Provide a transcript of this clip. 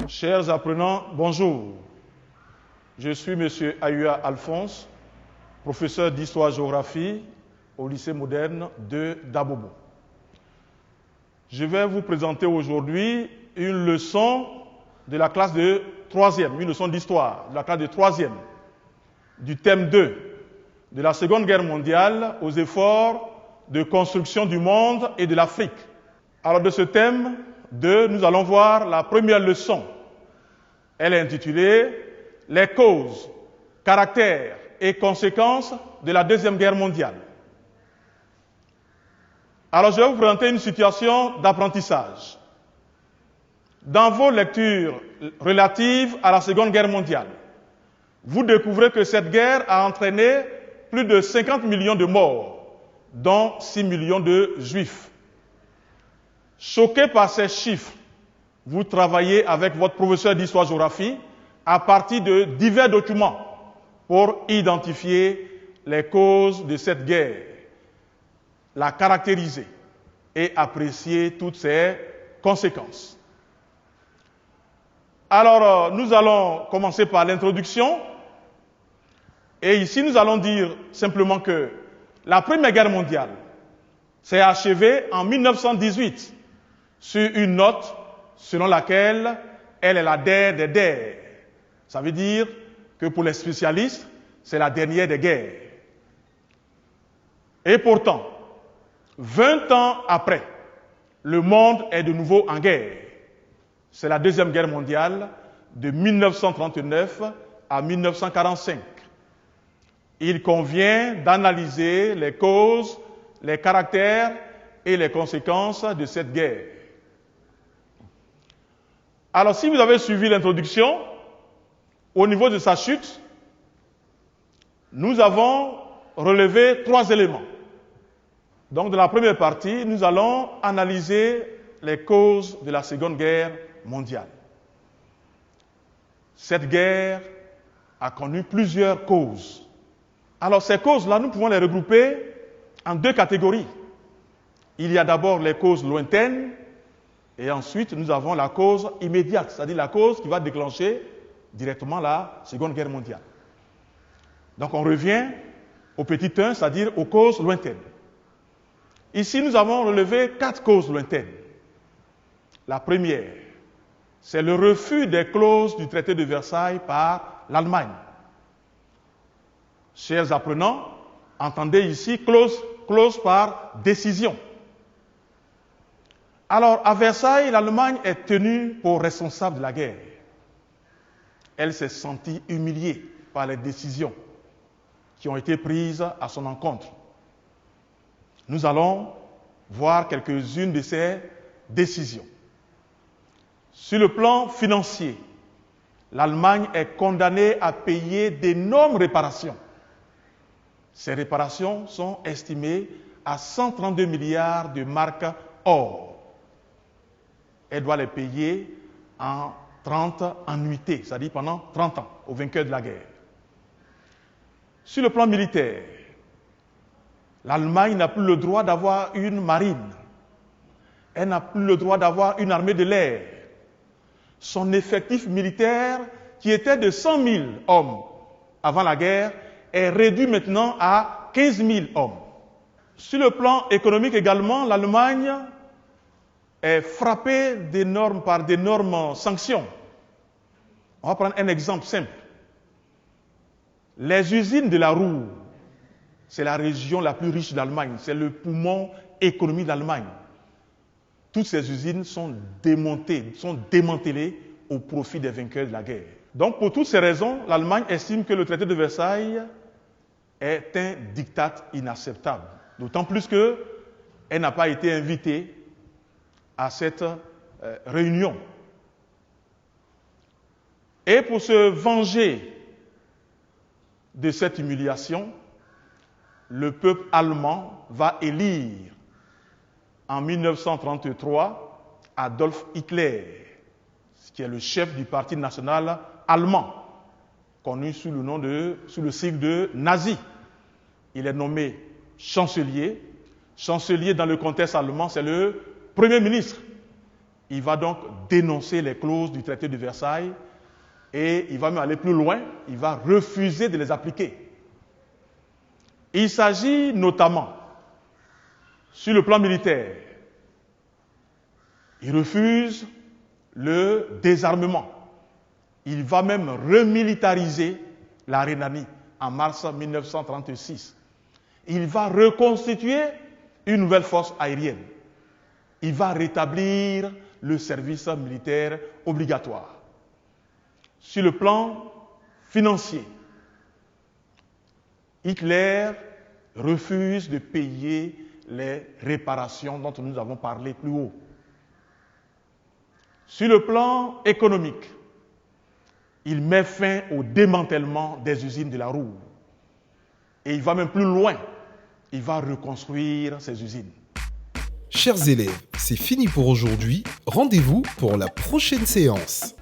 Chers apprenants, bonjour. Je suis M. Ayua Alphonse, professeur d'histoire-géographie au lycée moderne de Dabobo. Je vais vous présenter aujourd'hui une leçon de la classe de 3e, une leçon d'histoire de la classe de 3e, du thème 2 de la Seconde Guerre mondiale aux efforts de construction du monde et de l'Afrique. Alors de ce thème 2, nous allons voir la première leçon. Elle est intitulée « Les causes, caractères et conséquences de la Deuxième Guerre mondiale ». Alors je vais vous présenter une situation d'apprentissage. Dans vos lectures relatives à la Seconde Guerre mondiale, vous découvrez que cette guerre a entraîné plus de 50 millions de morts, dont 6 millions de juifs. Choqué par ces chiffres, vous travaillez avec votre professeur d'histoire-géographie à partir de divers documents pour identifier les causes de cette guerre, la caractériser et apprécier toutes ses conséquences. Alors, nous allons commencer par l'introduction. Et ici, nous allons dire simplement que la Première Guerre mondiale s'est achevée en 1918 sur une note selon laquelle elle est la dernière des guerres. Ça veut dire que pour les spécialistes, c'est la dernière des guerres. Et pourtant, 20 ans après, le monde est de nouveau en guerre. C'est la Deuxième Guerre mondiale de 1939 à 1945. Il convient d'analyser les causes, les caractères et les conséquences de cette guerre. Alors, si vous avez suivi l'introduction, au niveau de sa chute, nous avons relevé 3 éléments. Donc, dans la première partie, nous allons analyser les causes de la Seconde Guerre mondiale. Cette guerre a connu plusieurs causes. Alors, ces causes-là, nous pouvons les regrouper en 2 catégories. Il y a d'abord les causes lointaines, et ensuite, nous avons la cause immédiate, c'est-à-dire la cause qui va déclencher directement la Seconde Guerre mondiale. Donc, on revient au petit 1, c'est-à-dire aux causes lointaines. Ici, nous avons relevé 4 causes lointaines. La première, c'est le refus des clauses du traité de Versailles par l'Allemagne. Chers apprenants, entendez ici clause par décision. Alors, à Versailles, l'Allemagne est tenue pour responsable de la guerre. Elle s'est sentie humiliée par les décisions qui ont été prises à son encontre. Nous allons voir quelques-unes de ces décisions. Sur le plan financier, l'Allemagne est condamnée à payer d'énormes réparations. Ces réparations sont estimées à 132 milliards de marks or. Elle doit les payer en 30 annuités, c'est-à-dire pendant 30 ans, aux vainqueurs de la guerre. Sur le plan militaire, l'Allemagne n'a plus le droit d'avoir une marine. Elle n'a plus le droit d'avoir une armée de l'air. Son effectif militaire, qui était de 100 000 hommes avant la guerre, est réduit maintenant à 15 000 hommes. Sur le plan économique également, l'Allemagne est frappée par d'énormes sanctions. On va prendre un exemple simple. Les usines de la roue, c'est la région la plus riche d'Allemagne, c'est le poumon économique d'Allemagne. Toutes ces usines sont démantelées au profit des vainqueurs de la guerre. Donc, pour toutes ces raisons, l'Allemagne estime que le traité de Versailles est un diktat inacceptable. D'autant plus qu'elle n'a pas été invitée à cette réunion. Et pour se venger de cette humiliation, le peuple allemand va élire en 1933 Adolf Hitler, qui est le chef du Parti national allemand, connu sous le sigle de nazi. Il est nommé chancelier. Chancelier dans le contexte allemand, c'est le Premier ministre. Il va donc dénoncer les clauses du traité de Versailles et il va même aller plus loin, il va refuser de les appliquer. Il s'agit notamment, sur le plan militaire, il refuse le désarmement. Il va même remilitariser la Rhénanie en mars 1936. Il va reconstituer une nouvelle force aérienne. Il va rétablir le service militaire obligatoire. Sur le plan financier, Hitler refuse de payer les réparations dont nous avons parlé plus haut. Sur le plan économique, il met fin au démantèlement des usines de la Ruhr. Et il va même plus loin, il va reconstruire ces usines. Chers élèves, c'est fini pour aujourd'hui. Rendez-vous pour la prochaine séance.